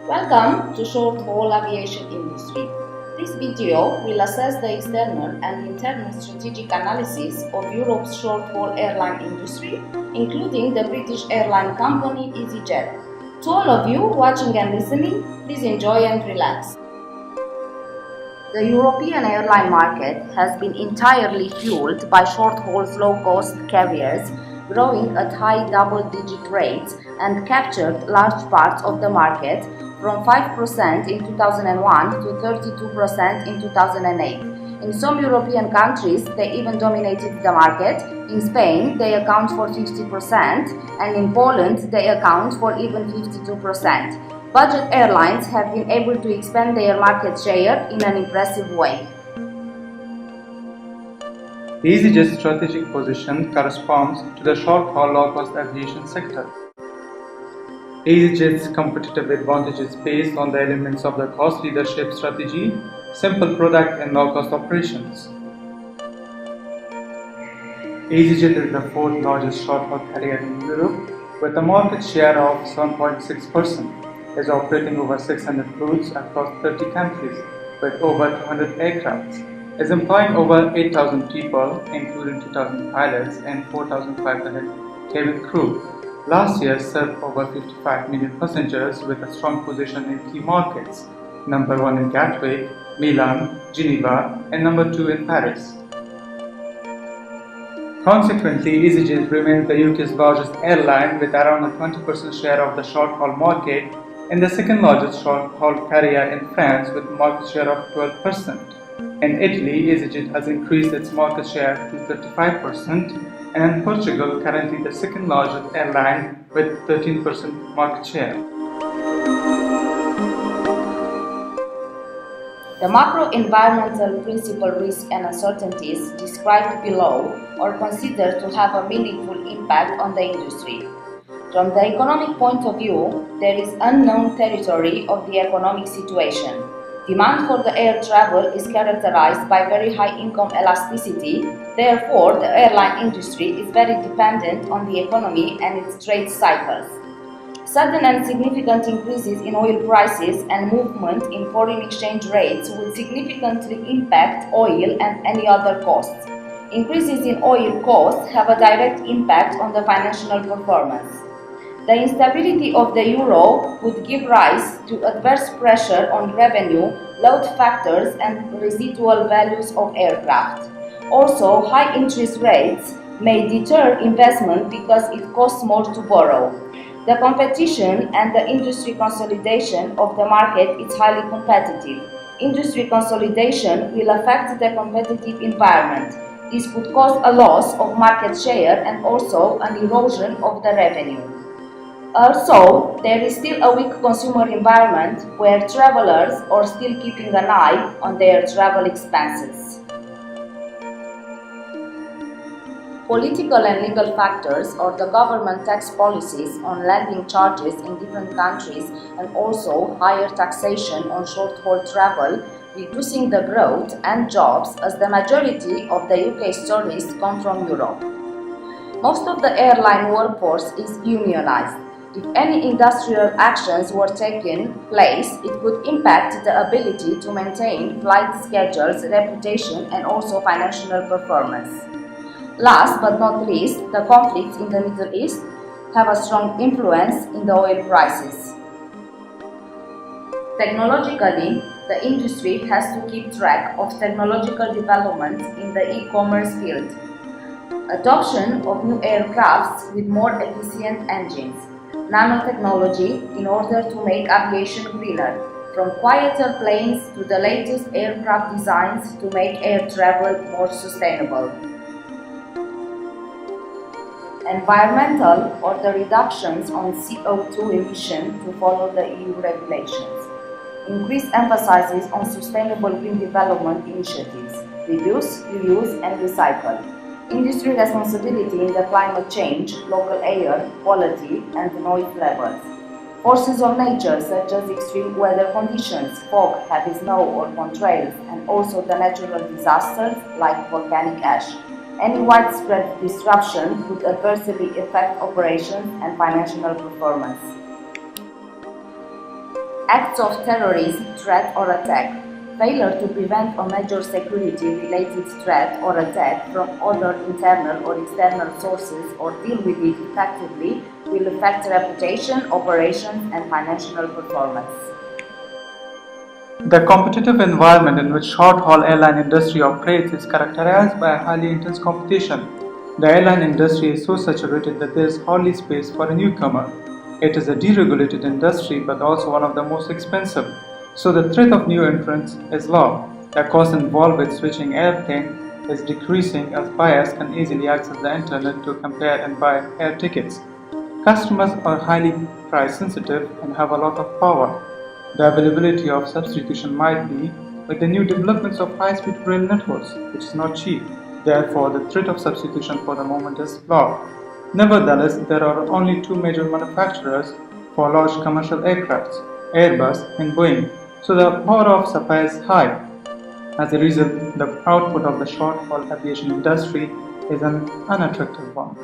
Welcome to Short-Haul Aviation Industry. This video will assess the external and internal strategic analysis of Europe's short-haul airline industry, including the British airline company easyJet. To all of you watching and listening, please enjoy and relax. The European airline market has been entirely fueled by short-haul low-cost carriers, growing at high double-digit rates and captured large parts of the market from 5% in 2001 to 32% in 2008. In some European countries, they even dominated the market. In Spain, they account for 50%, and in Poland, they account for even 52%. Budget airlines have been able to expand their market share in an impressive way. The easyJet strategic position corresponds to the short-haul low-cost aviation sector. easyJet's competitive advantage is based on the elements of the cost leadership strategy, simple product and low-cost operations. easyJet is the fourth largest short-haul carrier in Europe with a market share of 7.6%. Is operating over 600 routes across 30 countries with over 200 aircraft. Is employing over 8,000 people, including 2,000 pilots and 4,500 cabin crew. Last year served over 55 million passengers with a strong position in key markets, number 1 in Gatwick, Milan, Geneva, and number 2 in Paris. Consequently, easyJet remains the UK's largest airline with around a 20% share of the short-haul market and the second largest short-haul carrier in France with a market share of 12%. In Italy, easyJet has increased its market share to 35%, and in Portugal, currently the second largest airline with 13% market share. The macro-environmental principal risks and uncertainties described below are considered to have a meaningful impact on the industry. From the economic point of view, there is unknown territory of the economic situation. Demand for the air travel is characterized by very high income elasticity, therefore the airline industry is very dependent on the economy and its trade cycles. Sudden and significant increases in oil prices and movement in foreign exchange rates will significantly impact oil and any other costs. Increases in oil costs have a direct impact on the financial performance. The instability of the euro would give rise to adverse pressure on revenue, load factors and residual values of aircraft. Also, high interest rates may deter investment because it costs more to borrow. The competition and the industry consolidation of the market is highly competitive. Industry consolidation will affect the competitive environment. This could cause a loss of market share and also an erosion of the revenue. Also, there is still a weak consumer environment where travelers are still keeping an eye on their travel expenses. Political and legal factors or the government tax policies on landing charges in different countries and also higher taxation on short-haul travel, reducing the growth and jobs as the majority of the UK's tourists come from Europe. Most of the airline workforce is unionized. If any industrial actions were taken place, it could impact the ability to maintain flight schedules, reputation, and also financial performance. Last but not least, the conflicts in the Middle East have a strong influence in the oil prices. Technologically, the industry has to keep track of technological developments in the e-commerce field. Adoption of new aircrafts with more efficient engines. Nanotechnology in order to make aviation greener, from quieter planes to the latest aircraft designs to make air travel more sustainable. Environmental or the reductions on CO2 emission to follow the EU regulations. Increased emphasis on sustainable green development initiatives. Reduce, reuse and recycle. Industry responsibility in the climate change, local air quality and noise levels. Forces of nature such as extreme weather conditions, fog, heavy snow or contrails, and also the natural disasters like volcanic ash. Any widespread disruption could adversely affect operations and financial performance. acts of terrorism, threat or attack. Failure to prevent a major security-related threat or attack from other internal or external sources or deal with it effectively will affect reputation, operations, and financial performance. The competitive environment in which short-haul airline industry operates is characterized by a highly intense competition. The airline industry is so saturated that there is hardly space for a newcomer. It is a deregulated industry but also one of the most expensive, so the threat of new entrants is low. The cost involved with switching airplane is decreasing as buyers can easily access the internet to compare and buy air tickets. Customers are highly price sensitive and have a lot of power. The availability of substitution might be with the new developments of high-speed rail networks, which is not cheap. Therefore, the threat of substitution for the moment is low. Nevertheless, there are only two major manufacturers for large commercial aircraft, Airbus and Boeing, so the power of supply is high. As a result, the output of the short-haul aviation industry is an unattractive one.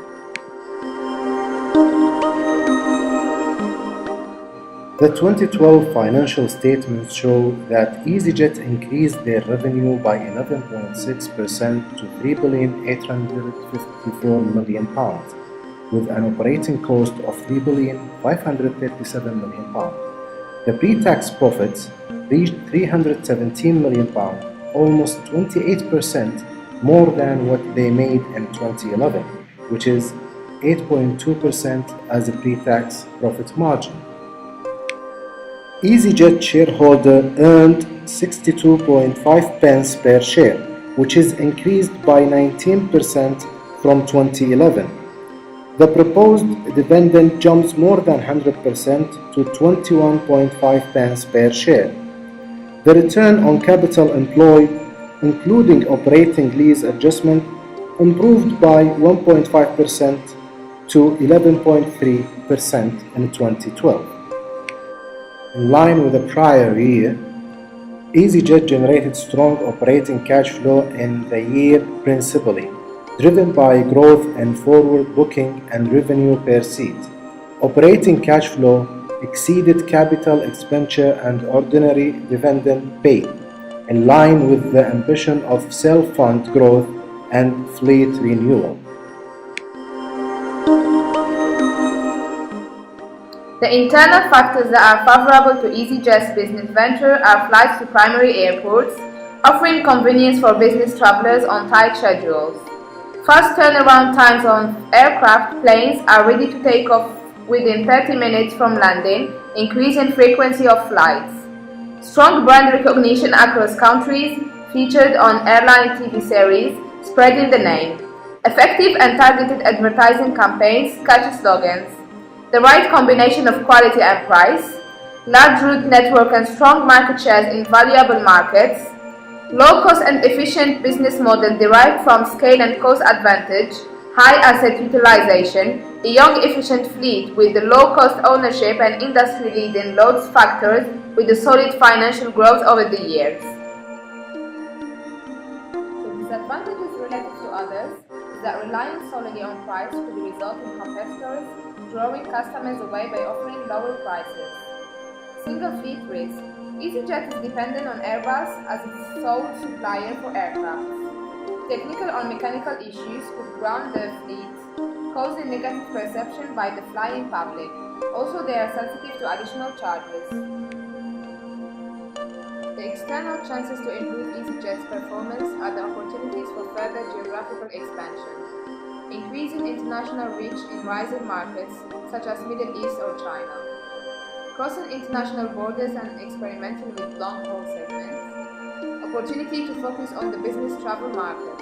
The 2012 financial statements show that easyJet increased their revenue by 11.6% to £3,854 million, with an operating cost of £3,537 million. The pre-tax profits reached £317 million, almost 28% more than what they made in 2011, which is 8.2% as a pre-tax profit margin. easyJet shareholder earned 62.5 pence per share, which is increased by 19% from 2011. The proposed dividend jumps more than 100% to 21.5 pence per share. The return on capital employed, including operating lease adjustment, improved by 1.5% to 11.3% in 2012. In line with the prior year, easyJet generated strong operating cash flow in the year principally, driven by growth in forward booking and revenue per seat. Operating cash flow exceeded capital expenditure and ordinary dividend paid, in line with the ambition of self-fund growth and fleet renewal. The internal factors that are favorable to easyJet's business venture are flights to primary airports, offering convenience for business travelers on tight schedules. Fast turnaround times on aircraft planes are ready to take off within 30 minutes from landing, increasing frequency of flights. Strong brand recognition across countries, featured on airline TV series, spreading the name. Effective and targeted advertising campaigns, catchy slogans. The right combination of quality and price, large route network and strong market shares in valuable markets, low cost and efficient business model derived from scale and cost advantage, high asset utilization, a young efficient fleet with the low cost ownership and industry leading load factors with a solid financial growth over the years. The disadvantages related to others is that relying solely on price could result in competitors drawing customers away by offering lower prices. Single fleet risk. easyJet is dependent on Airbus as its sole supplier for aircraft. Technical or mechanical issues could ground the fleet, causing negative perception by the flying public. Also, they are sensitive to additional charges. The external chances to improve easyJet's performance are the opportunities for further geographical expansion. Increasing international reach in rising markets such as Middle East or China. Crossing international borders and experimenting with long-haul segments. Opportunity to focus on the business travel market.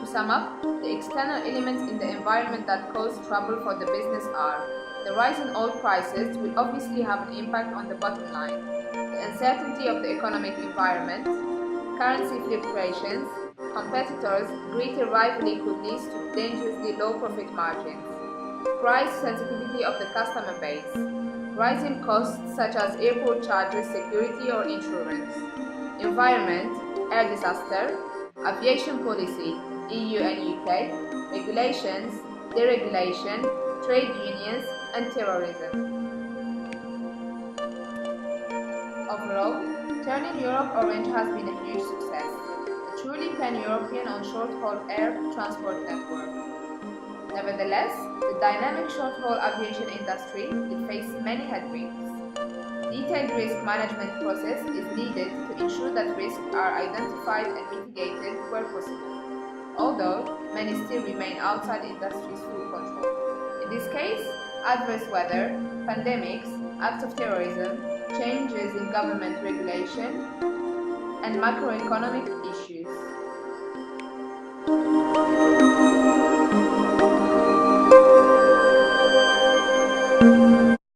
To sum up, the external elements in the environment that cause trouble for the business are: the rise in oil prices will obviously have an impact on the bottom line, the uncertainty of the economic environment, currency fluctuations, competitors' greater rivalry could lead to dangerously low profit margins, price sensitivity of the customer base, rising costs such as airport charges, security or insurance, environment, air disaster, aviation policy, EU and UK, regulations, deregulation, trade unions and terrorism. Overall, turning Europe orange has been a huge success, a truly pan-European on short-haul air transport network. Nevertheless, the dynamic short-haul aviation industry will face many headwinds. Detailed risk management process is needed to ensure that risks are identified and mitigated where possible, although many still remain outside the industry's full control. In this case, adverse weather, pandemics, acts of terrorism, changes in government regulation, and macroeconomic issues